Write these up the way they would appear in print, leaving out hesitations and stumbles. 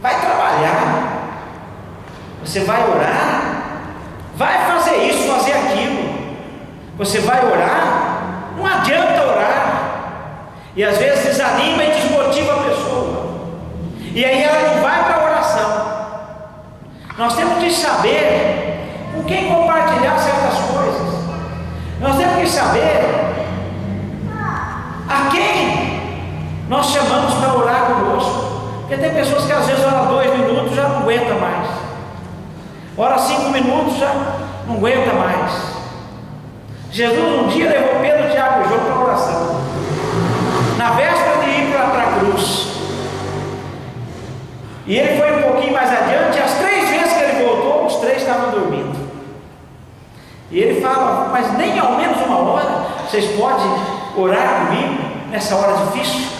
vai trabalhar, você vai orar, vai fazer isso, fazer aquilo, você vai orar, não adianta orar, e às vezes desanima e desmotiva a pessoa, e aí ela não vai para a oração. Nós temos que saber com quem compartilhar certas coisas, nós temos que saber a quem nós chamamos para orar conosco, porque tem pessoas que às vezes oram 2 minutos já não aguenta mais, ora 5 minutos já não aguenta mais. Jesus um dia levou Pedro, Tiago e João para a oração, na véspera de ir para a cruz, e ele foi um pouquinho mais adiante, e as 3 vezes que ele voltou, os 3 estavam dormindo, e ele fala: mas nem ao menos uma hora vocês podem orar comigo nessa hora difícil?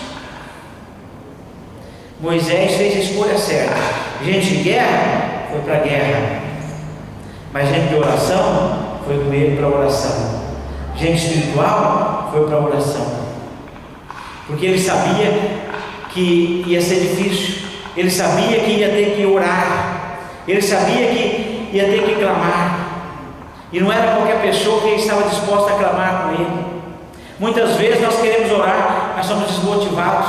Moisés fez a escolha certa. Gente de guerra foi para a guerra, mas gente de oração foi com ele para a oração. Gente espiritual foi para a oração, porque ele sabia que ia ser difícil, ele sabia que ia ter que orar, ele sabia que ia ter que clamar, e não era qualquer pessoa que estava disposta a clamar com ele. Muitas vezes nós queremos orar, mas somos desmotivados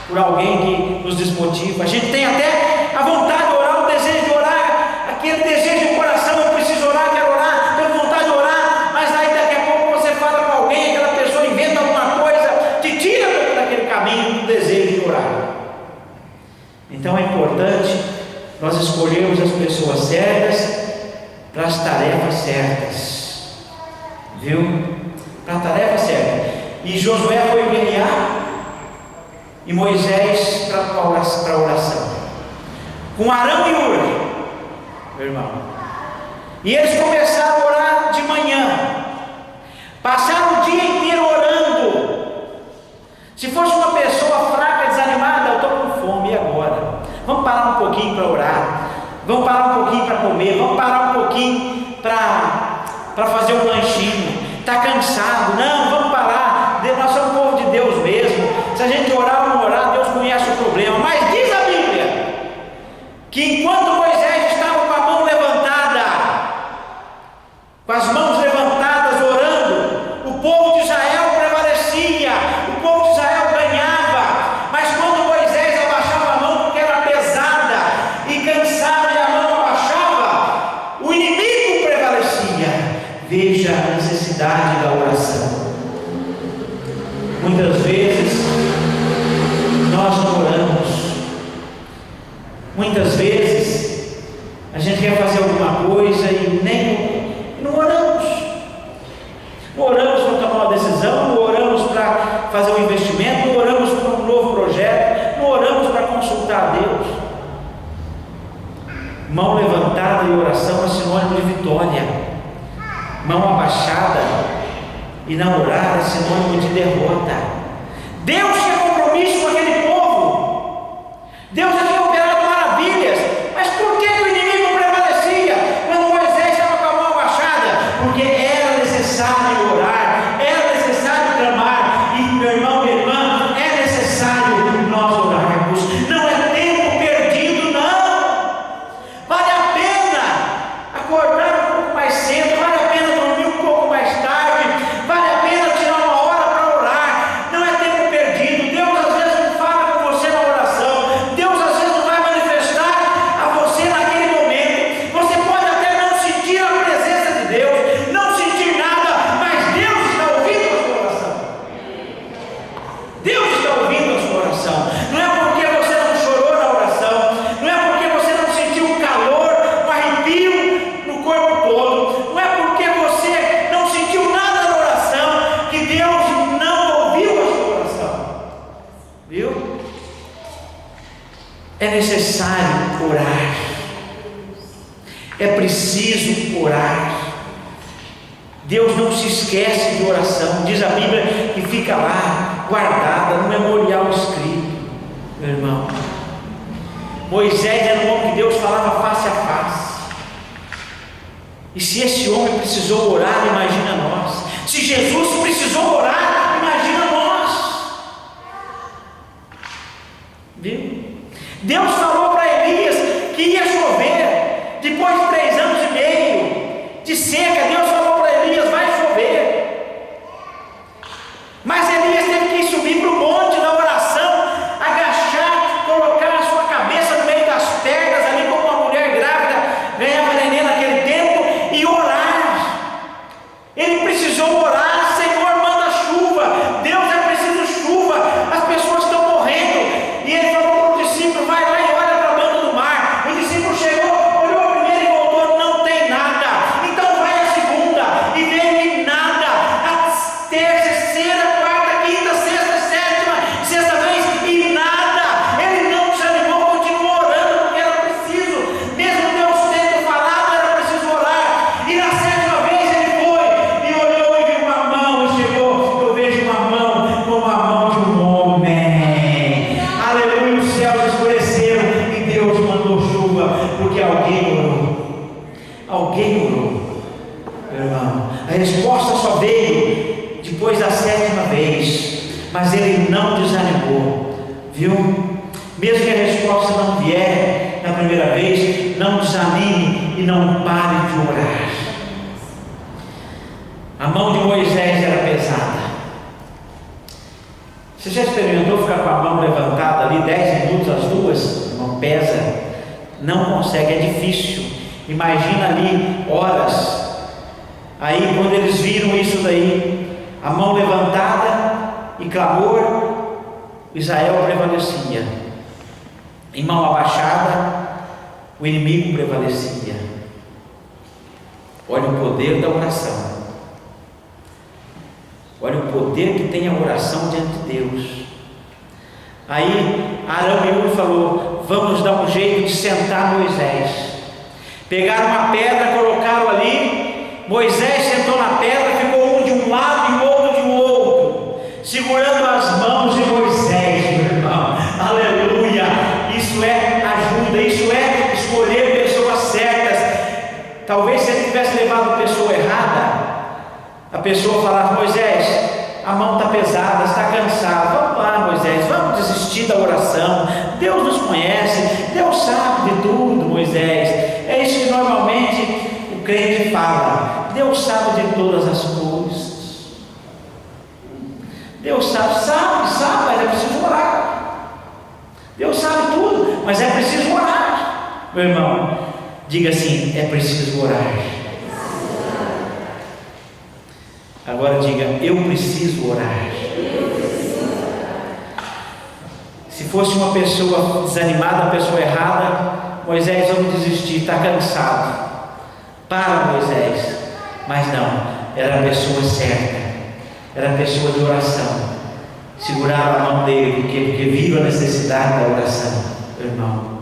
por alguém que nos desmotiva. A gente tem até a vontade de orar, o desejo de orar, aquele desejo de coração: eu preciso orar, quero orar, tenho vontade de orar, mas aí daqui a pouco você fala com alguém, aquela pessoa inventa alguma coisa, te tira daquele caminho do desejo de orar. Então é importante nós escolhermos as pessoas certas para as tarefas certas, viu? Para a tarefa certa. E Josué foi guerrear, e Moisés para a oração, com Arão e Hur, meu irmão. E eles começaram a orar de manhã, passaram o dia inteiro orando. Se fosse uma pessoa fraca, desanimada: eu estou com fome, e agora? Vamos parar um pouquinho para orar, vamos parar um pouquinho para comer, vamos parar um pouquinho para fazer um lanchinho. Está cansado? Não, vamos parar. Nós somos o povo de Deus mesmo. Se a gente orar ou não orar, Deus conhece o problema. Mas diz a Bíblia que enquanto Moisés estava com a mão levantada, com as mãos levantadas orando, o povo de Israel prevalecia, o povo de Israel ganhava. Mas quando Moisés abaixava a mão, porque era pesada e cansada, e a mão abaixava, o inimigo prevalecia. Veja a necessidade da oração. Muitas vezes nós não oramos, muitas vezes a gente quer fazer alguma coisa e não oramos. Não oramos para tomar uma decisão, não oramos para fazer um investimento, não oramos para um novo projeto, não oramos para consultar a Deus. Mão levantada e oração é sinônimo de vitória. Mão abaixada e não orar é sinônimo de derrota. Deus tinha compromisso com aquele povo, Deus já tinha operado maravilhas, mas por que o inimigo prevalecia quando Moisés estava com a mão abaixada? Porque era necessário orar, era necessário clamar. E meu irmão, minha irmã, é necessário nós orarmos. Não é tempo perdido, não. Vale a pena acordar um pouco mais cedo, vale a pena dormir um pouco mais tarde, vale a pena tirar uma hora para orar. Não é tempo perdido. Deus às vezes não fala com você na oração, Deus às vezes não vai manifestar a você naquele momento. Você pode até não sentir a presença de Deus, não sentir nada, mas Deus está ouvindo a sua oração. Deus está ouvindo a sua oração. Não é porque você não chorou na oração, não é porque você não sentiu um calor, um arrepio no corpo todo, não é porque você não sentiu nada na oração que Deus não ouviu a sua oração. Viu? É necessário orar, é preciso orar. Deus não se esquece de oração. Diz a Bíblia que fica lá guardada no memorial escrito. Meu irmão, Moisés era um homem que Deus falava face a face, e se esse homem precisou orar, imagina nós. Se Jesus precisou orar, imagina nós. Viu? Deus falou para Elias que ia chover. Depois de 3 anos e meio de seca, Deus falou para Elias: vai chover. Mas Elias teve que subir para o monte na oração, agachar, colocar a sua cabeça no meio das pernas, ali como uma mulher grávida ganhava neném naquele tempo, e orar. Ele precisou orar: Senhor, manda chuva. Deus, é preciso chuva, as pessoas estão morrendo. E ele falou para o discípulo: vai lá e olha para a banda do mar. O discípulo chegou, olhou primeiro e voltou: não tem nada. Então vai a segunda, e veio e nada. A terceira, quarta, quinta, sexta, sétima, sexta vez, e nada. Ele não desanimou, continuou orando, porque era preciso, mesmo Deus tendo falado, era preciso orar. E na 7ª vez ele foi e olhou e viu uma mão, e chegou: eu vejo uma mão como a mão de um homem. Aleluia, os céus escureceram e Deus mandou chuva, porque alguém orou. Alguém orou, meu irmão. A resposta só veio depois da 7ª vez, mas ele não desanimou, viu? Mesmo que a resposta não vier na primeira vez, não desanime e não pare de orar. A mão de Moisés era pesada. Você já experimentou ficar com a mão levantada ali 10 minutos, as duas? Não pesa, não consegue, é difícil. Imagina ali horas. Aí quando eles viram isso daí, a mão levantada e clamor, Israel prevalecia. Em mão abaixada, o inimigo prevalecia. Olha o poder da oração. Olha o poder que tem a oração diante de Deus. Aí Arão e Hur falou: vamos dar um jeito de sentar Moisés. Pegaram uma pedra, colocaram ali. Moisés sentou na pedra, ficou um de um lado e o outro de outro, segurando as mãos de Moisés, meu irmão. Aleluia! Isso é ajuda, isso é escolher pessoas certas. Talvez se ele tivesse levado a pessoa errada, a pessoa falava: Moisés, a mão está pesada, está cansado. Vamos lá, Moisés, vamos desistir da oração. Deus nos conhece, Deus sabe de tudo, Moisés. É isso que normalmente o crente fala: Deus sabe de todas as coisas. Deus sabe, mas é preciso orar. Deus sabe tudo, mas é preciso orar. Meu irmão, diga assim: é preciso orar. Agora diga: eu preciso orar. Se fosse uma pessoa desanimada, a pessoa errada: Moisés, vamos desistir, está cansado. Para, Moisés. Mas não, era a pessoa certa, era a pessoa de oração. Seguraram a mão dele, porque viram a necessidade da oração, meu irmão.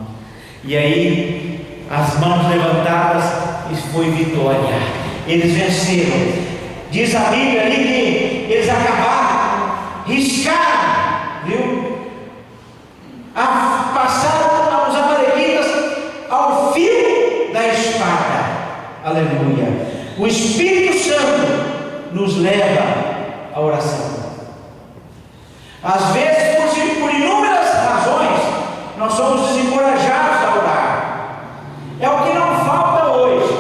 E aí, as mãos levantadas, e foi vitória. Eles venceram. Diz a Bíblia ali que eles acabaram, riscaram, viu? Passaram os amalequitas ao fio da espada. Aleluia. O Espírito Santo nos leva à oração. Às vezes, por inúmeras razões, nós somos desencorajados a orar. É o que não falta hoje: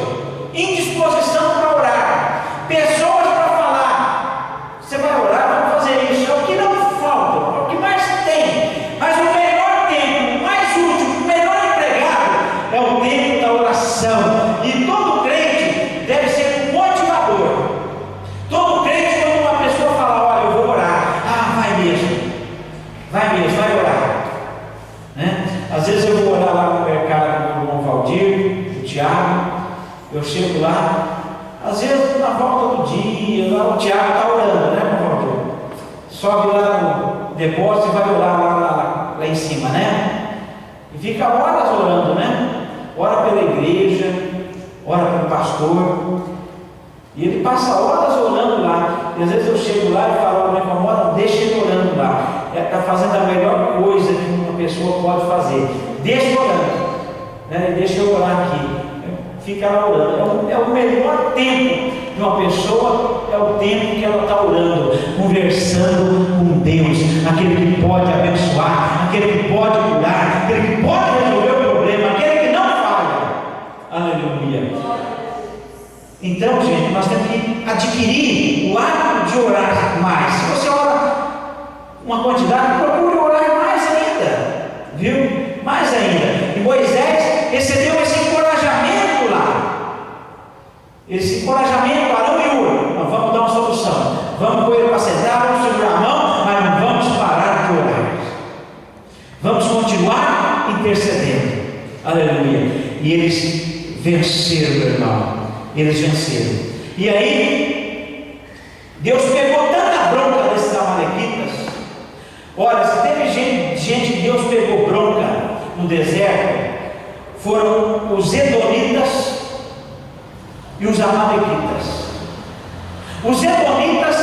indisposição para orar, pessoas para falar. Você vai orar, vamos fazer isso. É o que não falta, é o que mais tem. Mas o melhor tempo, o mais útil, o melhor empregado é o tempo da oração. E todo crente deve ser um motivador. Todo crente, quando uma pessoa fala: olha, eu vou orar, vai mesmo, vai orar, né? Às vezes eu vou orar lá no mercado com o irmão Valdir, o Tiago. Eu chego lá, às vezes na volta do dia, lá o Tiago está orando, né, irmão Valdir? Sobe lá no depósito e vai orar lá em cima, né? E fica horas orando, né? Ora pela igreja, ora pelo pastor. E ele passa horas orando lá. E às vezes eu chego lá e falo: me incomoda, deixa ele orando lá. Está fazendo a melhor coisa que uma pessoa pode fazer. Deixa orando, né? Deixa eu orar aqui. Fica lá orando. É o melhor tempo de uma pessoa, é o tempo que ela está orando, conversando com Deus, aquele que pode abençoar, aquele que pode curar, aquele que pode resolver o problema, aquele que não Então, gente, nós temos que adquirir o hábito de orar mais. Se você ora uma quantidade, procure orar mais ainda, viu? Mais ainda. E Moisés recebeu esse encorajamento lá. Esse encorajamento, Arão e Hur, nós vamos dar uma solução. Vamos pôr ele para sentar, vamos segurar a mão, mas não vamos parar de orar. Vamos continuar intercedendo. Aleluia. E eles venceram, meu irmão. Eles venceram. E aí, Deus pegou tanta bronca desses amalequitas. Olha, se teve gente que Deus pegou bronca no deserto, foram os Edomitas e os amalequitas. Os Edomitas,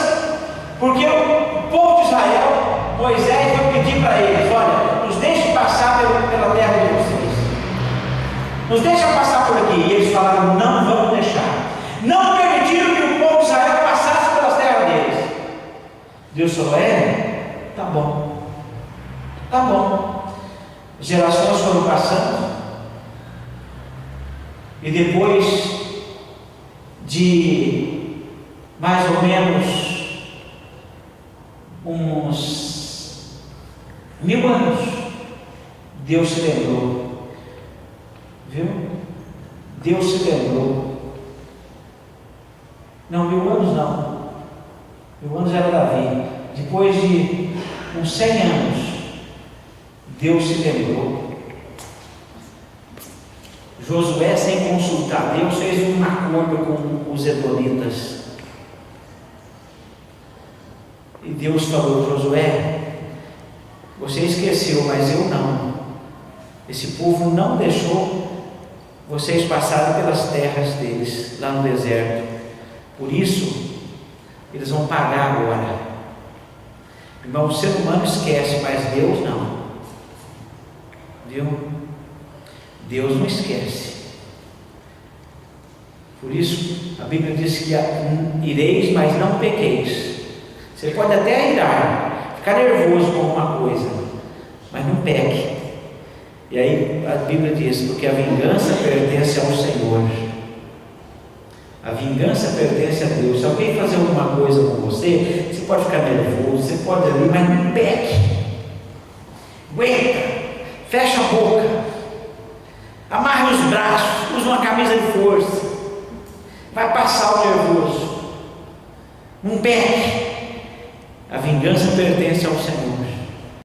porque o povo de Israel, Moisés foi pedir para eles: olha, nos deixe passar pela terra de vocês, nos deixa passar por aqui. E eles falaram: não vamos deixar. Não permitiram que o povo de Israel passasse pelas terras deles. Deus falou: tá bom, tá bom. Gerações foram passando, e depois de mais ou menos uns 1000 anos, Deus se lembrou, viu? Deus se lembrou. Não, 1000 anos não. 1000 anos era Davi. Depois de uns 100 anos, Deus se lembrou. Josué, sem consultar Deus, fez um acordo com os Edomitas. E Deus falou: Josué, você esqueceu, mas eu não. Esse povo não deixou vocês passarem pelas terras deles, lá no deserto. Por isso, eles vão pagar agora. Irmão, o ser humano esquece, mas Deus não. Viu? Deus não esquece. Por isso, a Bíblia diz que ireis, mas não pequeis. Você pode até irar, ficar nervoso com alguma coisa, mas não peque. E aí a Bíblia diz: porque a vingança pertence ao Senhor. A vingança pertence a Deus. Se alguém fazer alguma coisa com você, você pode ficar nervoso, você pode ir, mas não peque. Aguenta, fecha a boca, amarre os braços, usa uma camisa de força, vai passar o nervoso. Não peque. A vingança pertence ao Senhor.